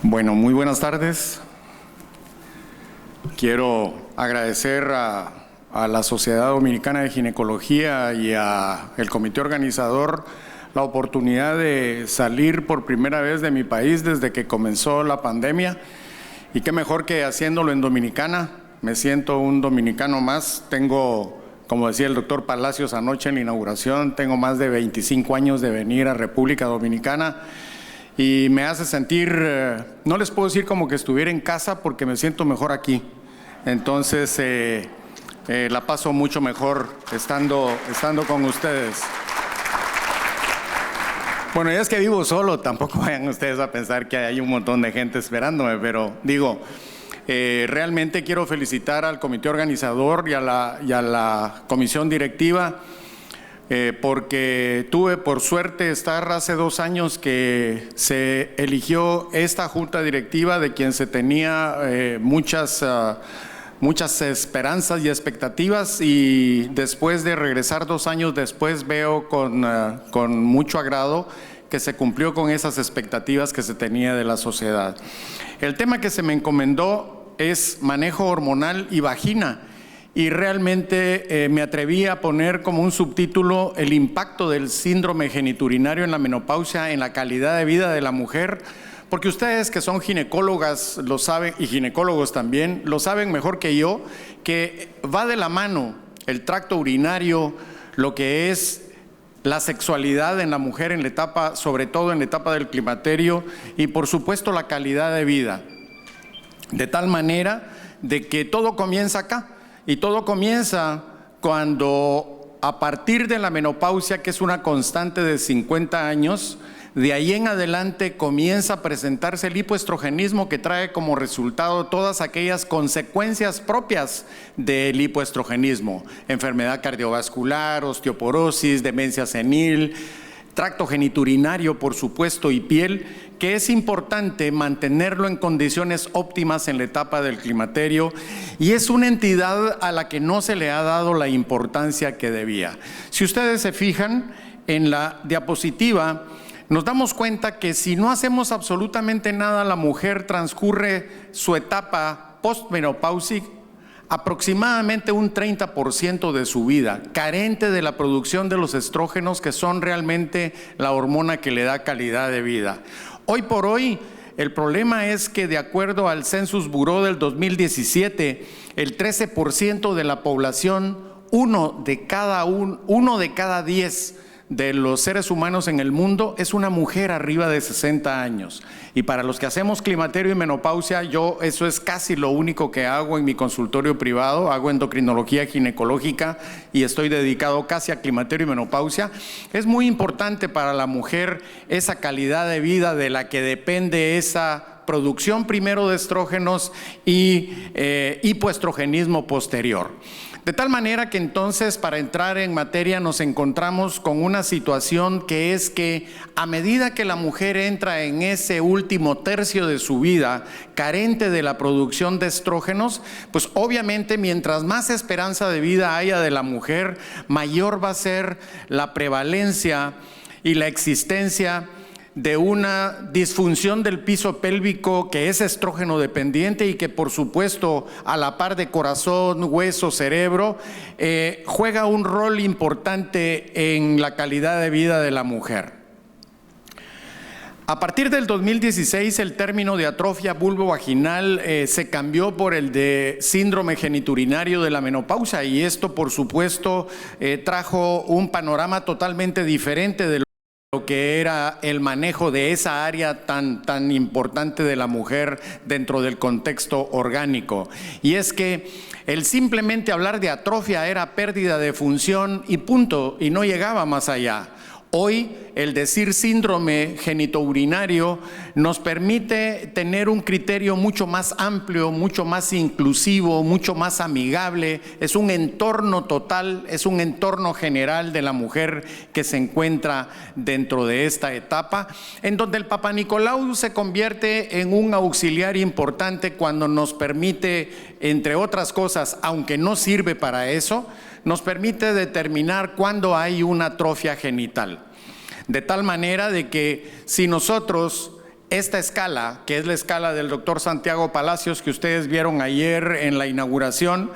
Bueno, muy buenas tardes. Quiero agradecer a la Sociedad Dominicana de Ginecología y al comité organizador la oportunidad de salir por primera vez de mi país desde que comenzó la pandemia. Y qué mejor que haciéndolo en Dominicana. Me siento un dominicano más. Tengo, como decía el doctor Palacios anoche en la inauguración, tengo más de 25 años de venir a República Dominicana. Y me hace sentir, no les puedo decir como que estuviera en casa porque me siento mejor aquí. Entonces, la paso mucho mejor estando con ustedes. Bueno, ya es que vivo solo, tampoco vayan ustedes a pensar que hay un montón de gente esperándome, pero digo, realmente quiero felicitar al comité organizador y a la comisión directiva, porque tuve por suerte estar hace 2 años que se eligió esta junta directiva de quien se tenía muchas esperanzas y expectativas, y después de regresar 2 años después veo con mucho agrado que se cumplió con esas expectativas que se tenía de la sociedad. El tema que se me encomendó es manejo hormonal y vagina. Y realmente me atreví a poner como un subtítulo el impacto del síndrome genitourinario en la menopausia en la calidad de vida de la mujer, porque ustedes que son ginecólogas lo saben, y ginecólogos también, lo saben mejor que yo, que va de la mano el tracto urinario, lo que es la sexualidad en la mujer en la etapa, sobre todo en la etapa del climaterio, y por supuesto la calidad de vida. De tal manera de que todo comienza acá. Y todo comienza cuando, a partir de la menopausia, que es una constante de 50 años, de ahí en adelante comienza a presentarse el hipoestrogenismo, que trae como resultado todas aquellas consecuencias propias del hipoestrogenismo: enfermedad cardiovascular, osteoporosis, demencia senil, tracto genitourinario, por supuesto, y piel, que es importante mantenerlo en condiciones óptimas en la etapa del climaterio, y es una entidad a la que no se le ha dado la importancia que debía. Si ustedes se fijan en la diapositiva, nos damos cuenta que si no hacemos absolutamente nada, la mujer transcurre su etapa postmenopáusica aproximadamente un 30% de su vida, carente de la producción de los estrógenos, que son realmente la hormona que le da calidad de vida. Hoy por hoy, el problema es que, de acuerdo al Census Bureau del 2017, el 13% de la población, uno de cada 10 de los seres humanos en el mundo, es una mujer arriba de 60 años. Y para los que hacemos climaterio y menopausia, eso es casi lo único que hago en mi consultorio privado. Hago endocrinología ginecológica y estoy dedicado casi a climaterio y menopausia. Es muy importante para la mujer esa calidad de vida de la que depende esa producción primero de estrógenos y hipoestrogenismo posterior. De tal manera que entonces, para entrar en materia, nos encontramos con una situación que es que, a medida que la mujer entra en ese último tercio de su vida carente de la producción de estrógenos, pues obviamente mientras más esperanza de vida haya de la mujer, mayor va a ser la prevalencia y la existencia de una disfunción del piso pélvico que es estrógeno dependiente, y que, por supuesto, a la par de corazón, hueso, cerebro, juega un rol importante en la calidad de vida de la mujer. A partir del 2016, el término de atrofia vulvovaginal se cambió por el de síndrome genitourinario de la menopausia, y esto, por supuesto, trajo un panorama totalmente diferente de lo que era el manejo de esa área tan importante de la mujer dentro del contexto orgánico. Y es que el simplemente hablar de atrofia era pérdida de función y punto, y no llegaba más allá. Hoy, el decir síndrome genitourinario nos permite tener un criterio mucho más amplio, mucho más inclusivo, mucho más amigable. Es un entorno total, es un entorno general de la mujer que se encuentra dentro de esta etapa, en donde el Papá Nicolau se convierte en un auxiliar importante cuando nos permite, entre otras cosas, aunque no sirve para eso, nos permite determinar cuándo hay una atrofia genital. De tal manera de que si nosotros esta escala, que es la escala del doctor Santiago Palacios, que ustedes vieron ayer en la inauguración,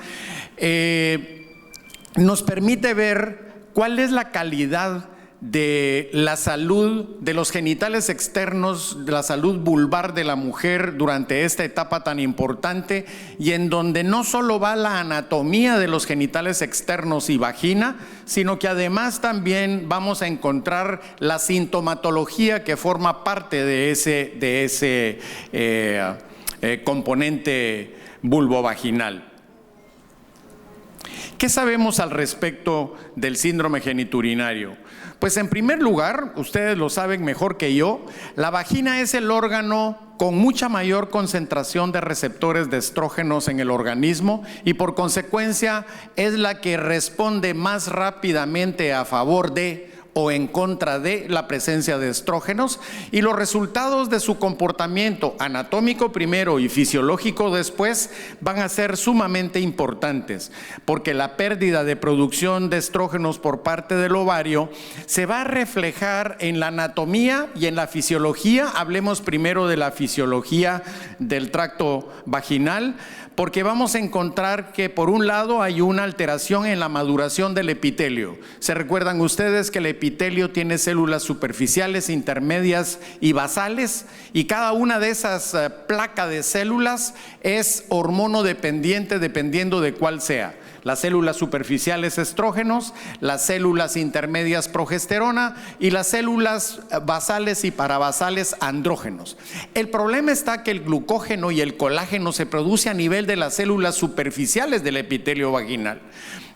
nos permite ver cuál es la calidad de la salud de los genitales externos, de la salud vulvar de la mujer durante esta etapa tan importante, y en donde no solo va la anatomía de los genitales externos y vagina, sino que además también vamos a encontrar la sintomatología que forma parte de ese componente vulvovaginal. ¿Qué sabemos al respecto del síndrome genitourinario? Pues en primer lugar, ustedes lo saben mejor que yo, la vagina es el órgano con mucha mayor concentración de receptores de estrógenos en el organismo y por consecuencia es la que responde más rápidamente a favor de o en contra de la presencia de estrógenos, y los resultados de su comportamiento anatómico primero y fisiológico después van a ser sumamente importantes, porque la pérdida de producción de estrógenos por parte del ovario se va a reflejar en la anatomía y en la fisiología. Hablemos primero de la fisiología del tracto vaginal, porque vamos a encontrar que por un lado hay una alteración en la maduración del epitelio. ¿Se recuerdan ustedes que el epitelio tiene células superficiales, intermedias y basales? Y cada una de esas placas de células es hormonodependiente dependiendo de cuál sea. Las células superficiales estrógenos, las células intermedias progesterona y las células basales y parabasales andrógenos. El problema está que el glucógeno y el colágeno se produce a nivel de las células superficiales del epitelio vaginal,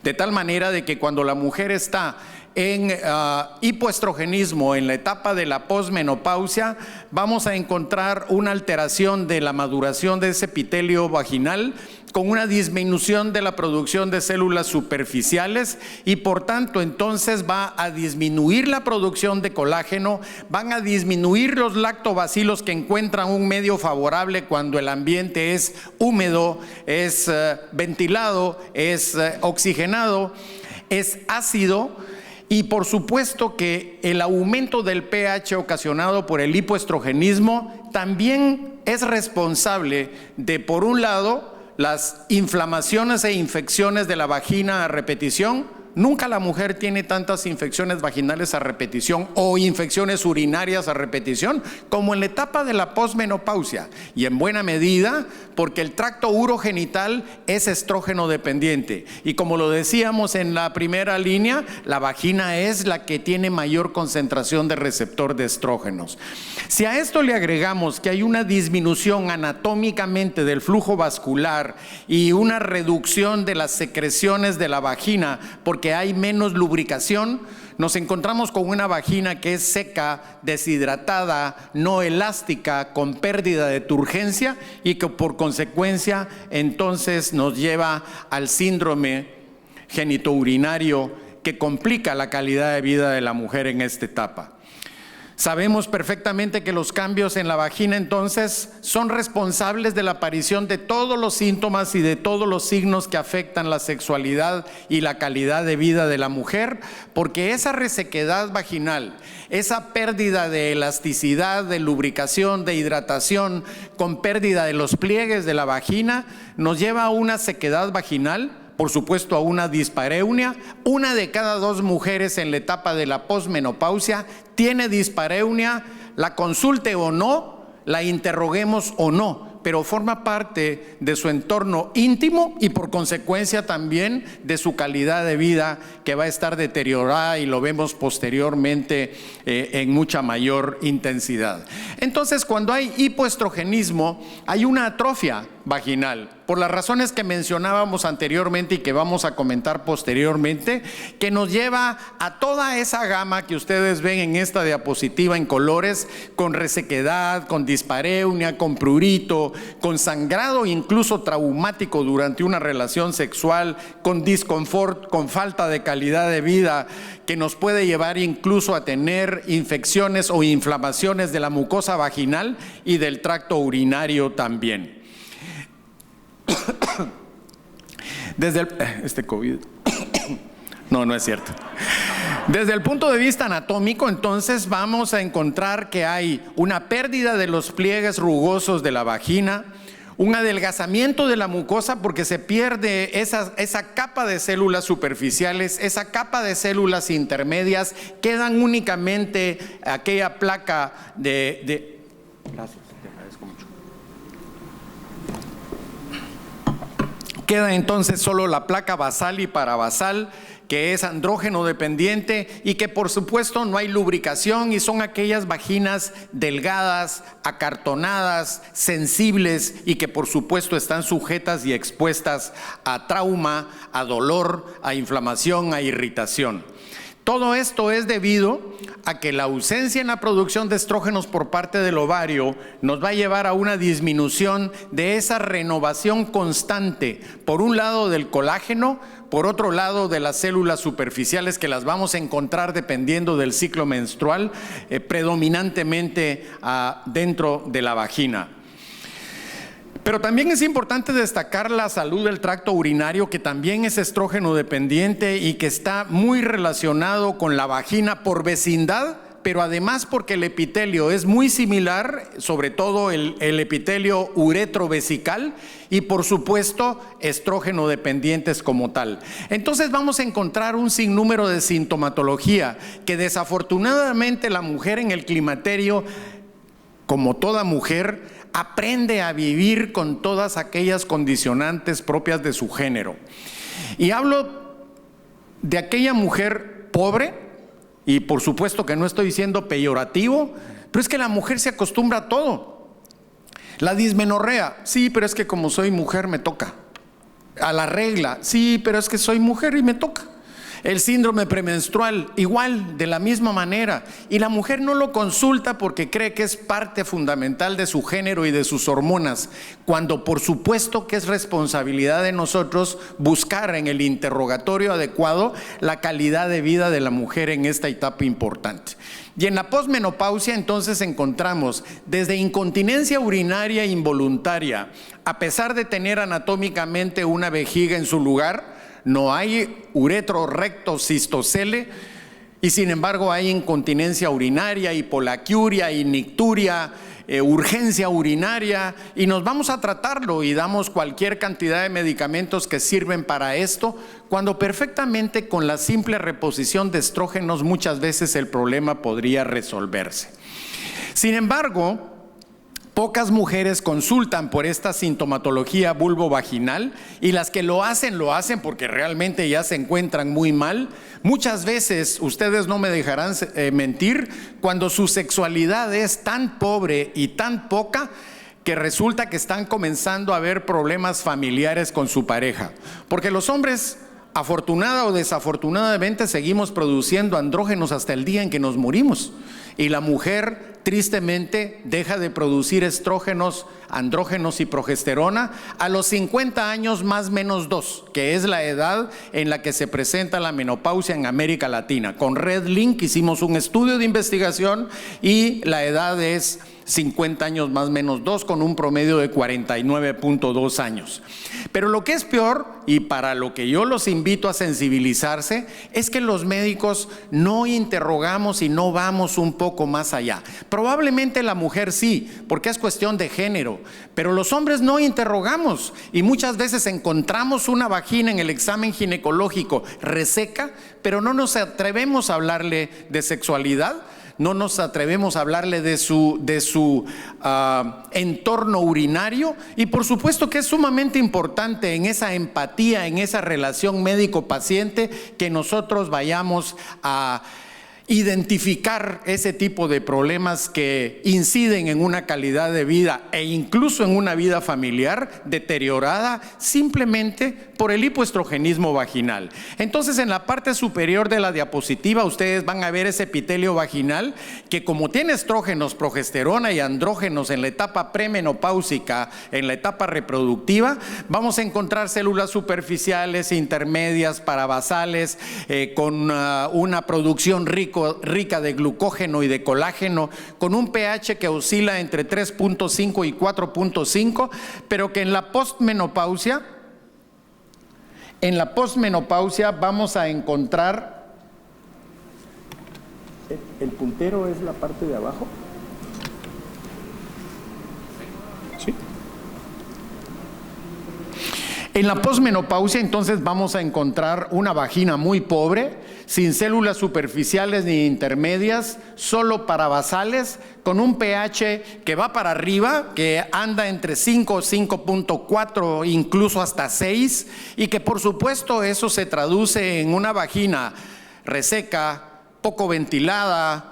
de tal manera de que cuando la mujer está en hipoestrogenismo, en la etapa de la posmenopausia, vamos a encontrar una alteración de la maduración de ese epitelio vaginal, con una disminución de la producción de células superficiales, y por tanto entonces va a disminuir la producción de colágeno, van a disminuir los lactobacilos que encuentran un medio favorable cuando el ambiente es húmedo, es ventilado, es oxigenado, es ácido. Y por supuesto que el aumento del pH ocasionado por el hipoestrogenismo también es responsable de, por un lado, las inflamaciones e infecciones de la vagina a repetición. Nunca la mujer tiene tantas infecciones vaginales a repetición o infecciones urinarias a repetición como en la etapa de la posmenopausia, y en buena medida porque el tracto urogenital es estrógeno dependiente, y como lo decíamos en la primera línea, la vagina es la que tiene mayor concentración de receptor de estrógenos. Si a esto le agregamos que hay una disminución anatómicamente del flujo vascular y una reducción de las secreciones de la vagina porque hay menos lubricación, nos encontramos con una vagina que es seca, deshidratada, no elástica, con pérdida de turgencia, y que por consecuencia entonces nos lleva al síndrome genitourinario, que complica la calidad de vida de la mujer en esta etapa. Sabemos perfectamente que los cambios en la vagina entonces son responsables de la aparición de todos los síntomas y de todos los signos que afectan la sexualidad y la calidad de vida de la mujer, porque esa resequedad vaginal, esa pérdida de elasticidad, de lubricación, de hidratación, con pérdida de los pliegues de la vagina, nos lleva a una sequedad vaginal, por supuesto a una dispareunia. Una de cada 2 mujeres en la etapa de la posmenopausia tiene dispareunia, la consulte o no, la interroguemos o no, pero forma parte de su entorno íntimo y por consecuencia también de su calidad de vida, que va a estar deteriorada, y lo vemos posteriormente en mucha mayor intensidad. Entonces, cuando hay hipoestrogenismo, hay una atrofia vaginal, por las razones que mencionábamos anteriormente y que vamos a comentar posteriormente, que nos lleva a toda esa gama que ustedes ven en esta diapositiva en colores, con resequedad, con dispareunia, con prurito, con sangrado incluso traumático durante una relación sexual, con disconfort, con falta de calidad de vida, que nos puede llevar incluso a tener infecciones o inflamaciones de la mucosa vaginal y del tracto urinario también. Desde el COVID no es cierto. Desde el punto de vista anatómico, entonces, vamos a encontrar que hay una pérdida de los pliegues rugosos de la vagina, un adelgazamiento de la mucosa porque se pierde esa capa de células superficiales, esa capa de células intermedias, quedan únicamente aquella placa Gracias, te agradezco mucho. Queda entonces solo la placa basal y parabasal, que es andrógeno dependiente y que por supuesto no hay lubricación, y son aquellas vaginas delgadas, acartonadas, sensibles, y que por supuesto están sujetas y expuestas a trauma, a dolor, a inflamación, a irritación. Todo esto es debido a que la ausencia en la producción de estrógenos por parte del ovario nos va a llevar a una disminución de esa renovación constante, por un lado del colágeno, por otro lado de las células superficiales, que las vamos a encontrar dependiendo del ciclo menstrual, predominantemente dentro de la vagina. Pero también es importante destacar la salud del tracto urinario, que también es estrógeno dependiente y que está muy relacionado con la vagina por vecindad, pero además porque el epitelio es muy similar, sobre todo el epitelio uretrovesical, y por supuesto estrógeno dependientes como tal. Entonces vamos a encontrar un sinnúmero de sintomatología que desafortunadamente la mujer en el climaterio, como toda mujer, aprende a vivir con todas aquellas condicionantes propias de su género. Y hablo de aquella mujer pobre, y por supuesto que no estoy siendo peyorativo, pero es que la mujer se acostumbra a todo. La dismenorrea, sí, pero es que como soy mujer me toca. A la regla, sí, pero es que soy mujer y me toca. El síndrome premenstrual, igual, de la misma manera. Y la mujer no lo consulta porque cree que es parte fundamental de su género y de sus hormonas, cuando por supuesto que es responsabilidad de nosotros buscar en el interrogatorio adecuado la calidad de vida de la mujer en esta etapa importante. Y en la posmenopausia entonces encontramos desde incontinencia urinaria involuntaria, a pesar de tener anatómicamente una vejiga en su lugar, no hay uretro recto cistocele, y sin embargo hay incontinencia urinaria, hipolaquiuria, icturia, urgencia urinaria, y nos vamos a tratarlo y damos cualquier cantidad de medicamentos que sirven para esto, cuando perfectamente con la simple reposición de estrógenos muchas veces el problema podría resolverse. Sin embargo, pocas mujeres consultan por esta sintomatología vulvovaginal, y las que lo hacen porque realmente ya se encuentran muy mal. Muchas veces, ustedes no me dejarán mentir, cuando su sexualidad es tan pobre y tan poca que resulta que están comenzando a haber problemas familiares con su pareja, porque los hombres, afortunada o desafortunadamente, seguimos produciendo andrógenos hasta el día en que nos morimos, y la mujer tristemente deja de producir estrógenos, andrógenos y progesterona a los 50 años más menos 2, que es la edad en la que se presenta la menopausia en América Latina. Con Red Link hicimos un estudio de investigación y la edad es 50 años más menos 2, con un promedio de 49.2 años. Pero lo que es peor, y para lo que yo los invito a sensibilizarse, es que los médicos no interrogamos y no vamos un poco más allá. Probablemente la mujer sí, porque es cuestión de género, pero los hombres no interrogamos, y muchas veces encontramos una vagina en el examen ginecológico reseca, pero no nos atrevemos a hablarle de sexualidad, no nos atrevemos a hablarle de su entorno urinario, y por supuesto que es sumamente importante en esa empatía, en esa relación médico-paciente, que nosotros vayamos a identificar ese tipo de problemas que inciden en una calidad de vida e incluso en una vida familiar deteriorada simplemente por el hipoestrogenismo vaginal. Entonces, en la parte superior de la diapositiva ustedes van a ver ese epitelio vaginal que, como tiene estrógenos, progesterona y andrógenos en la etapa premenopáusica, en la etapa reproductiva, vamos a encontrar células superficiales, intermedias, parabasales, con una producción rica de glucógeno y de colágeno, con un pH que oscila entre 3.5 y 4.5, pero que en la postmenopausia vamos a encontrar ¿El puntero es la parte de abajo? Sí. En la posmenopausia entonces vamos a encontrar una vagina muy pobre, sin células superficiales ni intermedias, solo parabasales, con un pH que va para arriba, que anda entre 5, 5.4, incluso hasta 6, y que por supuesto eso se traduce en una vagina reseca, poco ventilada,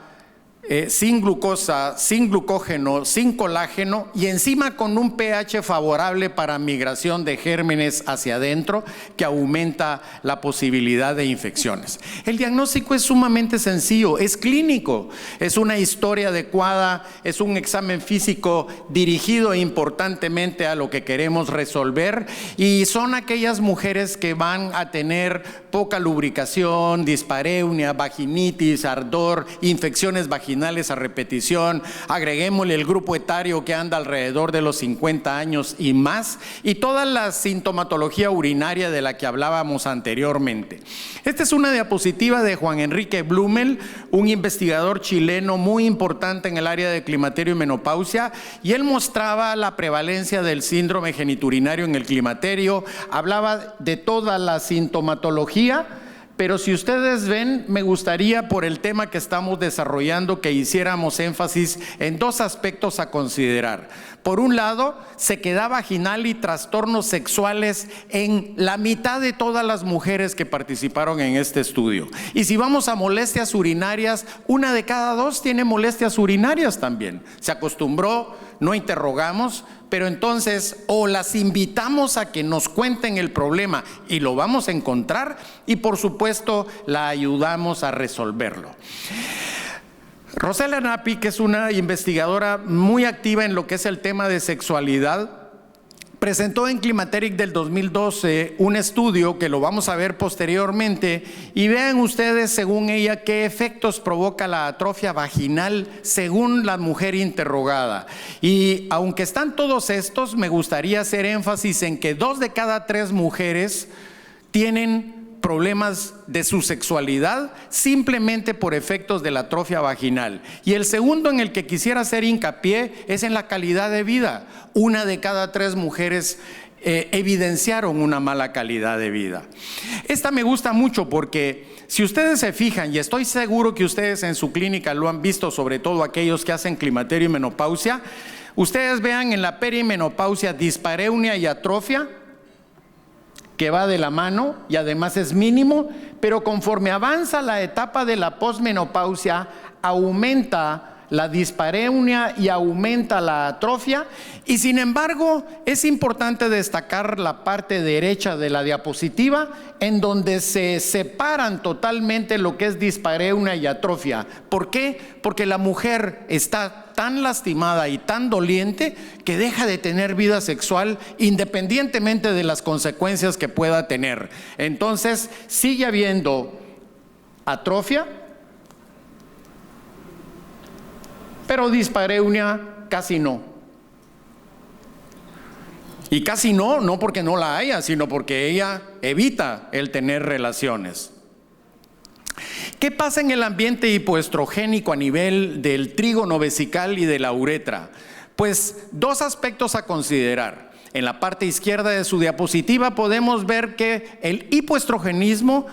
sin glucosa, sin glucógeno, sin colágeno y encima con un pH favorable para migración de gérmenes hacia adentro que aumenta la posibilidad de infecciones. El diagnóstico es sumamente sencillo, es clínico, es una historia adecuada, es un examen físico dirigido importantemente a lo que queremos resolver y son aquellas mujeres que van a tener poca lubricación, dispareunia, vaginitis, ardor, infecciones vaginales a repetición, agreguémosle el grupo etario que anda alrededor de los 50 años y más, y toda la sintomatología urinaria de la que hablábamos anteriormente. Esta es una diapositiva de Juan Enrique Blumel, un investigador chileno muy importante en el área de climaterio y menopausia, y él mostraba la prevalencia del síndrome geniturinario en el climaterio, hablaba de toda la sintomatología. Pero si ustedes ven, me gustaría por el tema que estamos desarrollando que hiciéramos énfasis en dos aspectos a considerar. Por un lado, sequedad vaginal y trastornos sexuales en la mitad de todas las mujeres que participaron en este estudio. Y si vamos a molestias urinarias, 1 de cada 2 tiene molestias urinarias también. Se acostumbró, no interrogamos, pero entonces o las invitamos a que nos cuenten el problema y lo vamos a encontrar y por supuesto la ayudamos a resolverlo. Rosela Nappi, que es una investigadora muy activa en lo que es el tema de sexualidad, presentó en Climateric del 2012 un estudio que lo vamos a ver posteriormente y vean ustedes según ella qué efectos provoca la atrofia vaginal según la mujer interrogada. Y aunque están todos estos, me gustaría hacer énfasis en que 2 de cada 3 mujeres tienen problemas de su sexualidad simplemente por efectos de la atrofia vaginal. Y el segundo en el que quisiera hacer hincapié es en la calidad de vida. 1 de cada 3 mujeres evidenciaron una mala calidad de vida. Esta me gusta mucho porque si ustedes se fijan, y estoy seguro que ustedes en su clínica lo han visto, sobre todo aquellos que hacen climaterio y menopausia, ustedes vean en la perimenopausia dispareunia y atrofia, que va de la mano y además es mínimo, pero conforme avanza la etapa de la posmenopausia, aumenta la dispareunia y aumenta la atrofia. Y sin embargo, es importante destacar la parte derecha de la diapositiva, en donde se separan totalmente lo que es dispareunia y atrofia. ¿Por qué? Porque la mujer está tan lastimada y tan doliente que deja de tener vida sexual independientemente de las consecuencias que pueda tener. Entonces, sigue habiendo atrofia, pero dispareunia casi no. Y casi no porque no la haya, sino porque ella evita el tener relaciones. ¿Qué pasa en el ambiente hipoestrogénico a nivel del trígono vesical y de la uretra? Pues 2 aspectos a considerar. En la parte izquierda de su diapositiva podemos ver que el hipoestrogenismo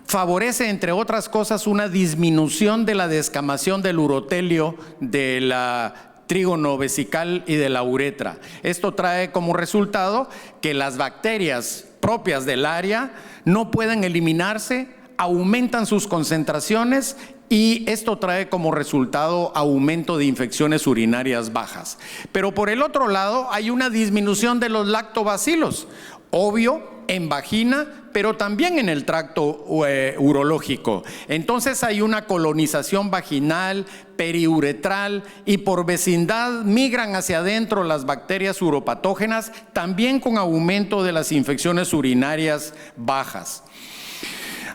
favorece, entre otras cosas, una disminución de la descamación del urotelio de la trígono vesical y de la uretra. Esto trae como resultado que las bacterias propias del área no pueden eliminarse, aumentan sus concentraciones y esto trae como resultado aumento de infecciones urinarias bajas. Pero por el otro lado hay una disminución de los lactobacilos, obvio, en vagina, pero también en el tracto urológico. Entonces hay una colonización vaginal, periuretral y por vecindad migran hacia adentro las bacterias uropatógenas, también con aumento de las infecciones urinarias bajas.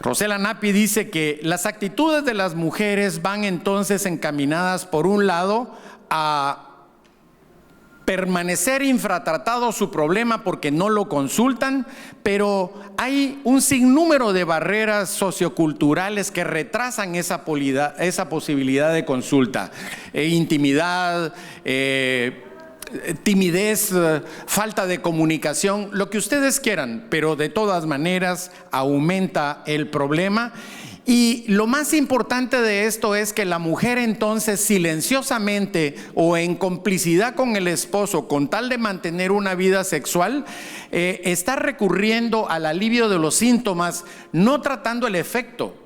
Rosela Nappi dice que las actitudes de las mujeres van entonces encaminadas por un lado a permanecer infratratado su problema porque no lo consultan, pero hay un sinnúmero de barreras socioculturales que retrasan esa posibilidad de consulta. Intimidad, timidez, falta de comunicación, lo que ustedes quieran, pero de todas maneras aumenta el problema. Y lo más importante de esto es que la mujer entonces silenciosamente o en complicidad con el esposo, con tal de mantener una vida sexual, está recurriendo al alivio de los síntomas, no tratando el efecto.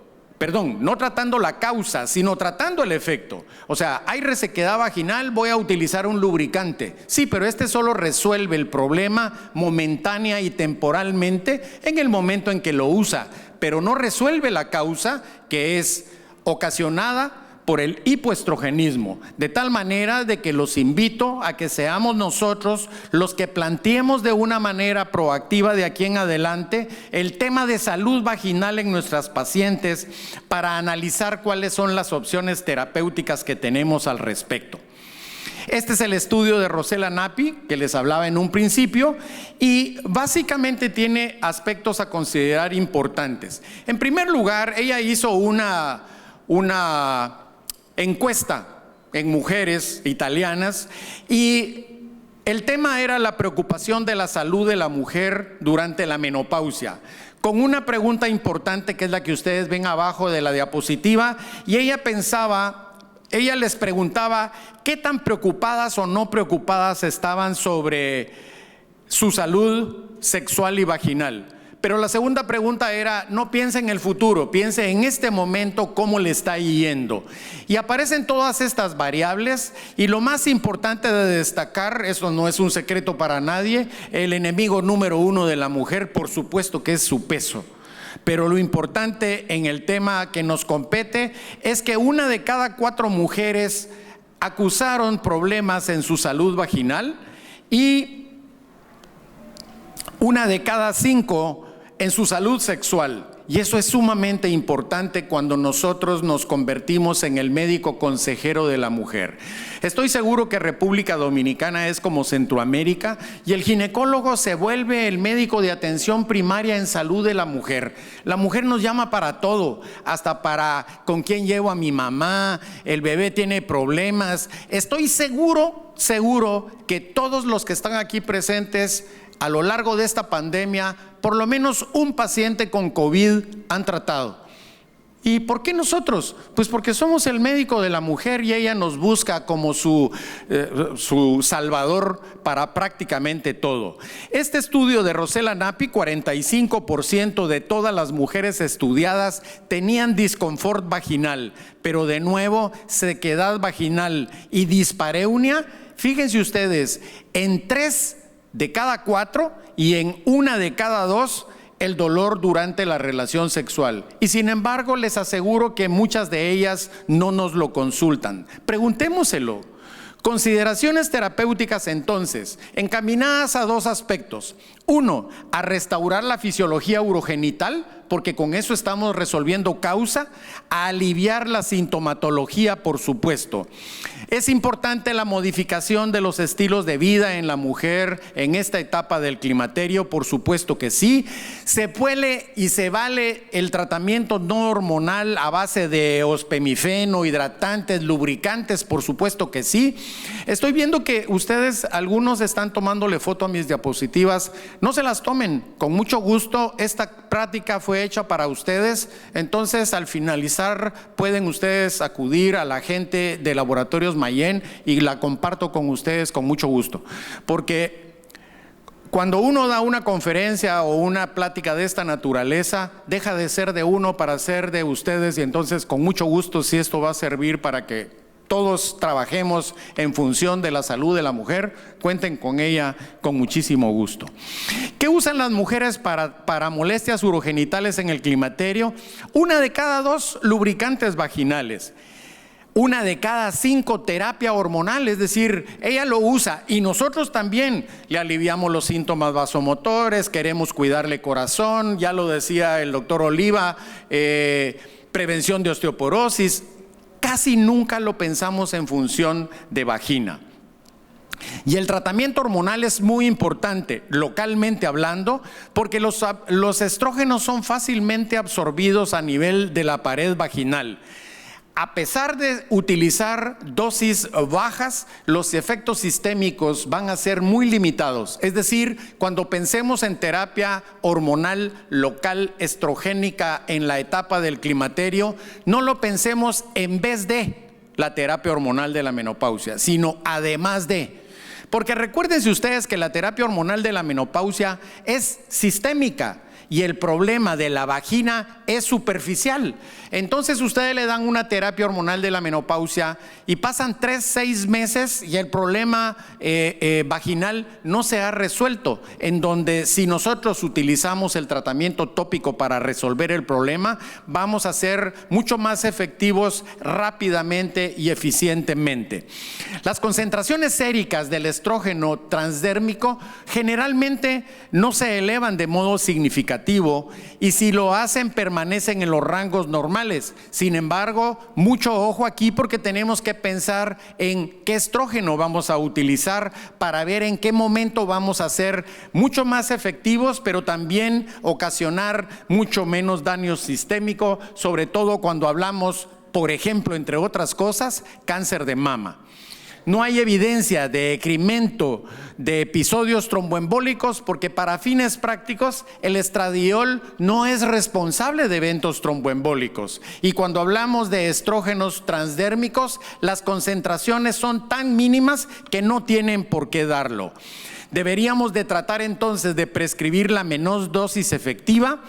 No tratando la causa, sino tratando el efecto. O sea, hay resequedad vaginal, voy a utilizar un lubricante. Sí, pero este solo resuelve el problema momentánea y temporalmente en el momento en que lo usa, pero no resuelve la causa, que es ocasionada por el hipoestrogenismo, de tal manera de que los invito a que seamos nosotros los que planteemos de una manera proactiva de aquí en adelante el tema de salud vaginal en nuestras pacientes para analizar cuáles son las opciones terapéuticas que tenemos al respecto. Este es el estudio de Rosella Nappi, que les hablaba en un principio, y básicamente tiene aspectos a considerar importantes. En primer lugar, ella hizo una encuesta en mujeres italianas y el tema era la preocupación de la salud de la mujer durante la menopausia, con una pregunta importante que es la que ustedes ven abajo de la diapositiva, y ella les preguntaba qué tan preocupadas o no preocupadas estaban sobre su salud sexual y vaginal. Pero la segunda pregunta era, no piense en el futuro, piense en este momento cómo le está yendo. Y aparecen todas estas variables, y lo más importante de destacar, eso no es un secreto para nadie, el enemigo número uno de la mujer, por supuesto que es su peso. Pero lo importante en el tema que nos compete es que 1 de cada 4 mujeres acusaron problemas en su salud vaginal y 1 de cada 5 en su salud sexual. Y eso es sumamente importante cuando nosotros nos convertimos en el médico consejero de la mujer. Estoy seguro que República Dominicana es como Centroamérica y el ginecólogo se vuelve el médico de atención primaria en salud de la mujer. La mujer nos llama para todo, hasta para con quién llevo a mi mamá, el bebé tiene problemas. Estoy seguro que todos los que están aquí presentes a lo largo de esta pandemia, por lo menos un paciente con COVID han tratado. ¿Y por qué nosotros? Pues porque somos el médico de la mujer y ella nos busca como su salvador para prácticamente todo. Este estudio de Rosella Nappi, 45% de todas las mujeres estudiadas tenían disconfort vaginal, pero de nuevo sequedad vaginal y dispareunia. Fíjense ustedes, en 3 de cada 4 y en 1 de cada 2 el dolor durante la relación sexual. Y sin embargo, les aseguro que muchas de ellas no nos lo consultan. Preguntémoselo. Consideraciones terapéuticas entonces, encaminadas a 2 aspectos. 1, a restaurar la fisiología urogenital, porque con eso estamos resolviendo causa, a aliviar la sintomatología, por supuesto. Es importante la modificación de los estilos de vida en la mujer en esta etapa del climaterio, por supuesto que sí. Se puede y se vale el tratamiento no hormonal a base de ospemifeno, hidratantes, lubricantes, por supuesto que sí. Estoy viendo que ustedes, algunos están tomándole foto a mis diapositivas. No se las tomen, con mucho gusto. Esta práctica fue hecha para ustedes, entonces al finalizar pueden ustedes acudir a la gente de Laboratorios Mayen y la comparto con ustedes con mucho gusto, porque cuando uno da una conferencia o una plática de esta naturaleza, deja de ser de uno para ser de ustedes, y entonces con mucho gusto, si esto va a servir para que todos trabajemos en función de la salud de la mujer, cuenten con ella con muchísimo gusto. ¿Qué usan las mujeres para molestias urogenitales en el climaterio? 1 de cada 2 lubricantes vaginales. 1 de cada 5 terapia hormonal, es decir, ella lo usa y nosotros también le aliviamos los síntomas vasomotores, queremos cuidarle corazón, ya lo decía el doctor Oliva, prevención de osteoporosis. Casi nunca lo pensamos en función de vagina. Y el tratamiento hormonal es muy importante, localmente hablando, porque los estrógenos son fácilmente absorbidos a nivel de la pared vaginal. A pesar de utilizar dosis bajas, los efectos sistémicos van a ser muy limitados. Es decir, cuando pensemos en terapia hormonal local estrogénica en la etapa del climaterio, no lo pensemos en vez de la terapia hormonal de la menopausia, sino además de. Porque recuérdense ustedes que la terapia hormonal de la menopausia es sistémica y el problema de la vagina es superficial. Entonces ustedes le dan una terapia hormonal de la menopausia y pasan 3-6 meses y el problema vaginal no se ha resuelto, en donde si nosotros utilizamos el tratamiento tópico para resolver el problema, vamos a ser mucho más efectivos rápidamente y eficientemente. Las concentraciones séricas del estrógeno transdérmico generalmente no se elevan de modo significativo y si lo hacen permanecen en los rangos normales. Sin embargo, mucho ojo aquí porque tenemos que pensar en qué estrógeno vamos a utilizar para ver en qué momento vamos a ser mucho más efectivos, pero también ocasionar mucho menos daño sistémico, sobre todo cuando hablamos, por ejemplo, entre otras cosas, cáncer de mama. No hay evidencia de decremento de episodios tromboembólicos porque para fines prácticos el estradiol no es responsable de eventos tromboembólicos. Y cuando hablamos de estrógenos transdérmicos, las concentraciones son tan mínimas que no tienen por qué darlo. Deberíamos de tratar entonces de prescribir la menor dosis efectiva.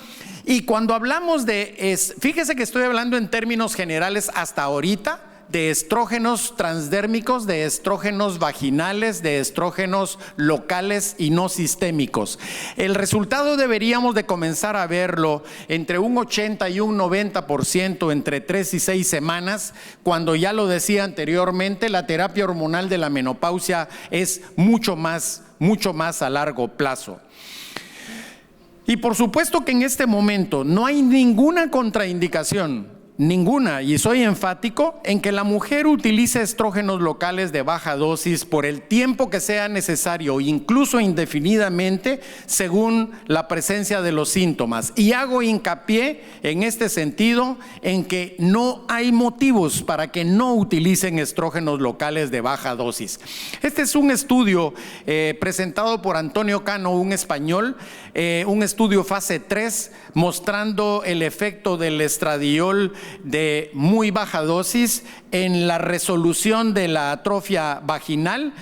Y cuando hablamos fíjese que estoy hablando en términos generales hasta ahorita, de estrógenos transdérmicos, de estrógenos vaginales, de estrógenos locales y no sistémicos. El resultado deberíamos de comenzar a verlo entre un 80 y un 90% entre 3 y 6 semanas, cuando ya lo decía anteriormente, la terapia hormonal de la menopausia es mucho más a largo plazo. Y por supuesto que en este momento no hay ninguna contraindicación, ninguna, y soy enfático en que la mujer utilice estrógenos locales de baja dosis por el tiempo que sea necesario, incluso indefinidamente, según la presencia de los síntomas. Y hago hincapié en este sentido en que no hay motivos para que no utilicen estrógenos locales de baja dosis. Este es un estudio presentado por Antonio Cano, un español, un estudio fase 3 mostrando el efecto del estradiol de muy baja dosis en la resolución de la atrofia vaginal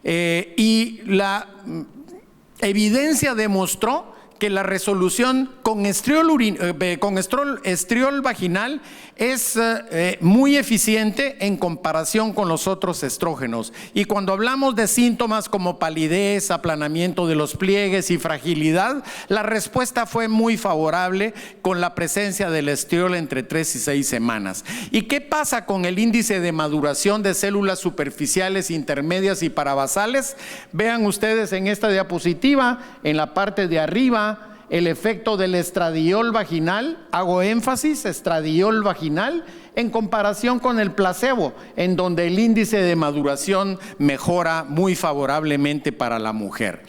y la evidencia demostró que la resolución con estriol vaginal es muy eficiente en comparación con los otros estrógenos. Y cuando hablamos de síntomas como palidez, aplanamiento de los pliegues y fragilidad, la respuesta fue muy favorable con la presencia del estriol entre 3 y 6 semanas. ¿Y qué pasa con el índice de maduración de células superficiales, intermedias y parabasales? Vean ustedes en esta diapositiva, en la parte de arriba, el efecto del estradiol vaginal, hago énfasis, estradiol vaginal, en comparación con el placebo, en donde el índice de maduración mejora muy favorablemente para la mujer.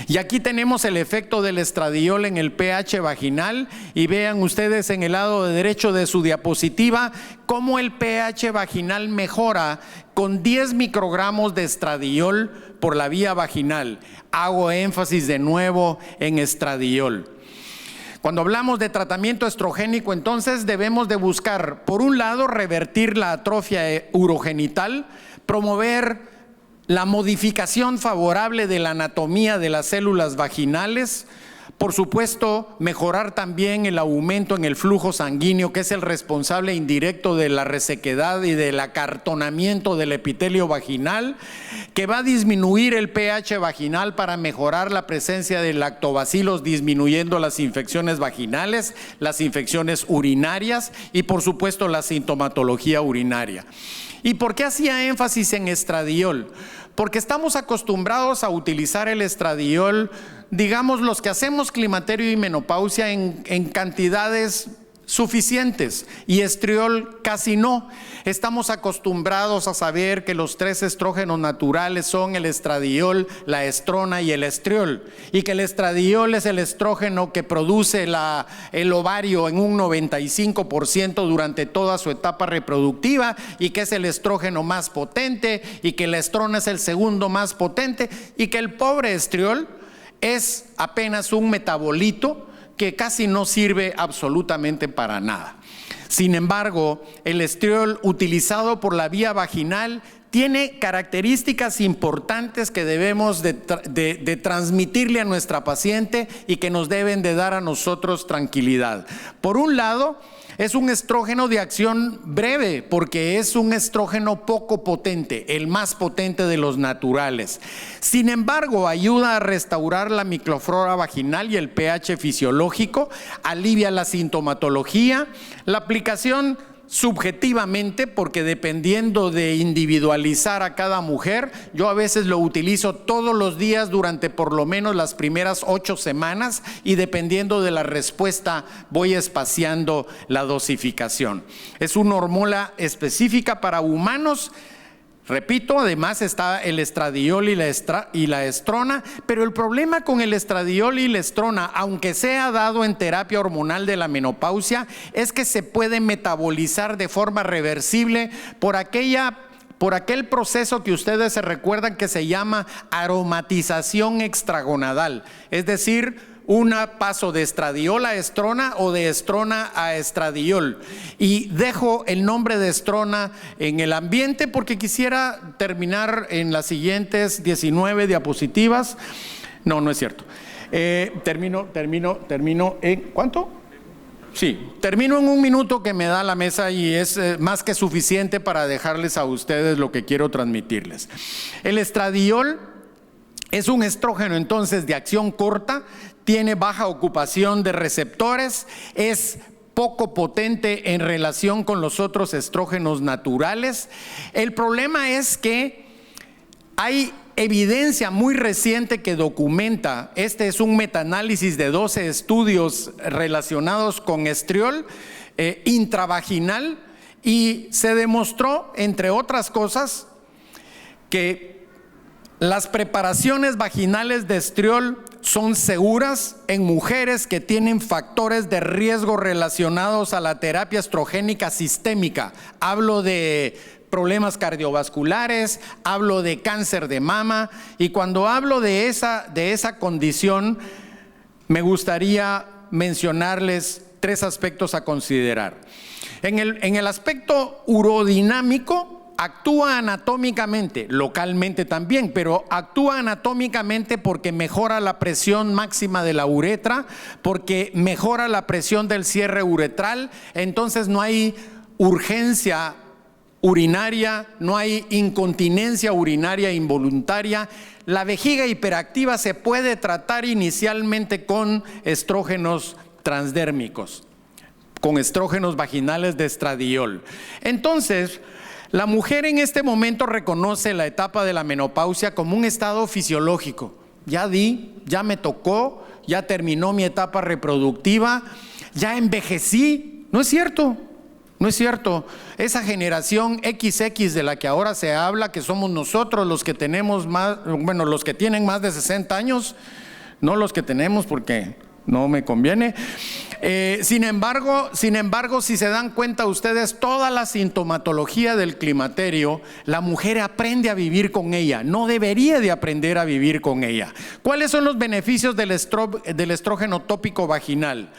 Y aquí tenemos el efecto del estradiol en el pH vaginal, y vean ustedes en el lado derecho de su diapositiva cómo el pH vaginal mejora con 10 microgramos de estradiol por la vía vaginal. Hago énfasis de nuevo en estradiol. Cuando hablamos de tratamiento estrogénico, entonces debemos de buscar, por un lado, revertir la atrofia urogenital, promover la modificación favorable de la anatomía de las células vaginales, por supuesto, mejorar también el aumento en el flujo sanguíneo, que es el responsable indirecto de la resequedad y del acartonamiento del epitelio vaginal, que va a disminuir el pH vaginal para mejorar la presencia de lactobacilos, disminuyendo las infecciones vaginales, las infecciones urinarias y por supuesto la sintomatología urinaria. ¿Y por qué hacía énfasis en estradiol? Porque estamos acostumbrados a utilizar el estradiol, digamos los que hacemos climaterio y menopausia, en cantidades suficientes y estriol casi no. Estamos acostumbrados a saber que los 3 estrógenos naturales son el estradiol, la estrona y el estriol, y que el estradiol es el estrógeno que produce el ovario en un 95% durante toda su etapa reproductiva, y que es el estrógeno más potente, y que la estrona es el segundo más potente, y que el pobre estriol es apenas un metabolito que casi no sirve absolutamente para nada. Sin embargo, el estriol utilizado por la vía vaginal tiene características importantes que debemos de transmitirle a nuestra paciente y que nos deben de dar a nosotros tranquilidad. Por un lado, es un estrógeno de acción breve porque es un estrógeno poco potente, el más potente de los naturales. Sin embargo, ayuda a restaurar la microflora vaginal y el pH fisiológico, alivia la sintomatología, la aplicación subjetivamente, porque dependiendo de individualizar a cada mujer, yo a veces lo utilizo todos los días durante por lo menos las primeras 8 semanas, y dependiendo de la respuesta voy espaciando la dosificación. Es una hormona específica para humanos. Repito, además está el estradiol y la estrona, pero el problema con el estradiol y la estrona, aunque sea dado en terapia hormonal de la menopausia, es que se puede metabolizar de forma reversible por aquel proceso que ustedes se recuerdan que se llama aromatización extragonadal, es decir, un paso de estradiol a estrona o de estrona a estradiol. Y dejo el nombre de estrona en el ambiente porque quisiera terminar en las siguientes 19 diapositivas. No es cierto. Termino en ¿cuánto? Sí, termino en 1 minuto que me da la mesa, y es más que suficiente para dejarles a ustedes lo que quiero transmitirles. El estradiol es un estrógeno entonces de acción corta, tiene baja ocupación de receptores, es poco potente en relación con los otros estrógenos naturales. El problema es que hay evidencia muy reciente que documenta, este es un metaanálisis de 12 estudios relacionados con estriol intravaginal, y se demostró, entre otras cosas, que las preparaciones vaginales de estriol son seguras en mujeres que tienen factores de riesgo relacionados a la terapia estrogénica sistémica. Hablo de problemas cardiovasculares, hablo de cáncer de mama, y cuando hablo de esa condición, me gustaría mencionarles 3 aspectos a considerar. En el aspecto urodinámico, actúa anatómicamente, localmente también, pero actúa anatómicamente porque mejora la presión máxima de la uretra, porque mejora la presión del cierre uretral, entonces no hay urgencia urinaria, no hay incontinencia urinaria involuntaria. La vejiga hiperactiva se puede tratar inicialmente con estrógenos transdérmicos, con estrógenos vaginales de estradiol. Entonces, la mujer en este momento reconoce la etapa de la menopausia como un estado fisiológico. Ya me tocó, ya terminó mi etapa reproductiva, ya envejecí. No es cierto, no es cierto. Esa generación XX de la que ahora se habla, que somos nosotros los que tenemos los que tienen más de 60 años, no los que tenemos porque no me conviene. Sin embargo, si se dan cuenta ustedes, toda la sintomatología del climaterio, la mujer aprende a vivir con ella, no debería de aprender a vivir con ella. ¿Cuáles son los beneficios del estrógeno tópico vaginal?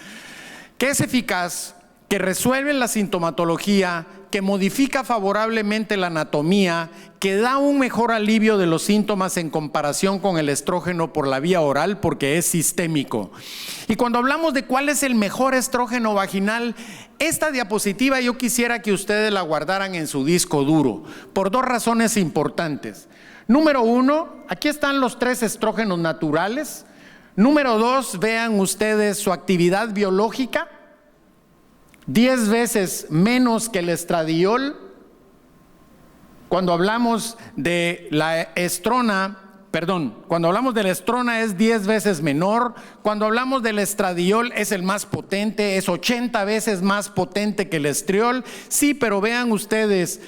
Que es eficaz, que resuelve la sintomatología, que modifica favorablemente la anatomía, que da un mejor alivio de los síntomas en comparación con el estrógeno por la vía oral porque es sistémico. Y cuando hablamos de cuál es el mejor estrógeno vaginal, esta diapositiva yo quisiera que ustedes la guardaran en su disco duro por 2 razones importantes. Número 1, aquí están los 3 estrógenos naturales. Número 2, vean ustedes su actividad biológica. 10 veces menos que el estradiol. Cuando hablamos de la estrona, cuando hablamos de la estrona es 10 veces menor. Cuando hablamos del estradiol es el más potente, es 80 veces más potente que el estriol. Sí, pero vean ustedes,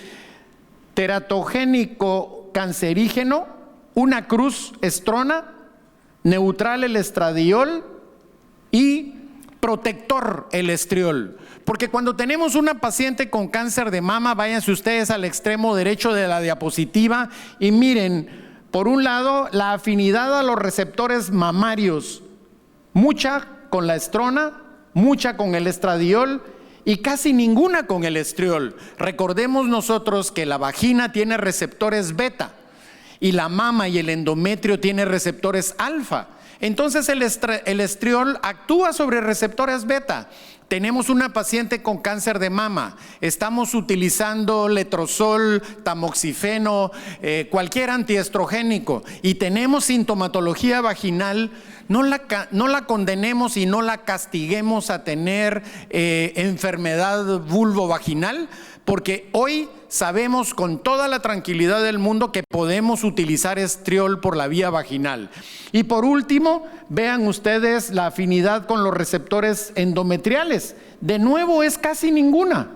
teratogénico cancerígeno, una cruz estrona, neutral el estradiol y protector el estriol. Porque cuando tenemos una paciente con cáncer de mama, váyanse ustedes al extremo derecho de la diapositiva y miren, por un lado, la afinidad a los receptores mamarios, mucha con la estrona, mucha con el estradiol y casi ninguna con el estriol. Recordemos nosotros que la vagina tiene receptores beta y la mama y el endometrio tiene receptores alfa. Entonces el estriol actúa sobre receptores beta. Tenemos una paciente con cáncer de mama, estamos utilizando letrozol, tamoxifeno, cualquier antiestrogénico y tenemos sintomatología vaginal, no la condenemos y no la castiguemos a tener enfermedad vulvovaginal, porque hoy sabemos con toda la tranquilidad del mundo que podemos utilizar estriol por la vía vaginal. Y por último, vean ustedes la afinidad con los receptores endometriales. De nuevo, es casi ninguna.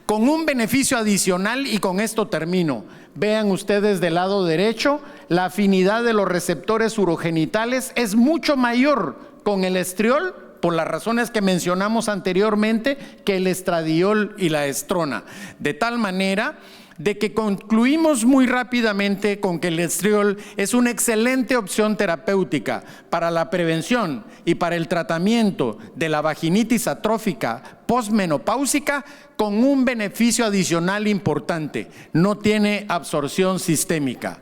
Con un beneficio adicional, y con esto termino. Vean ustedes del lado derecho, la afinidad de los receptores urogenitales es mucho mayor con el estriol, por las razones que mencionamos anteriormente, que el estradiol y la estrona. De tal manera de que concluimos muy rápidamente con que el estriol es una excelente opción terapéutica para la prevención y para el tratamiento de la vaginitis atrófica posmenopáusica, con un beneficio adicional importante: no tiene absorción sistémica.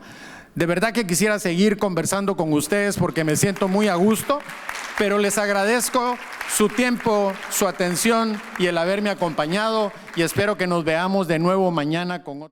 De verdad que quisiera seguir conversando con ustedes porque me siento muy a gusto, pero les agradezco su tiempo, su atención y el haberme acompañado, y espero que nos veamos de nuevo mañana con otro.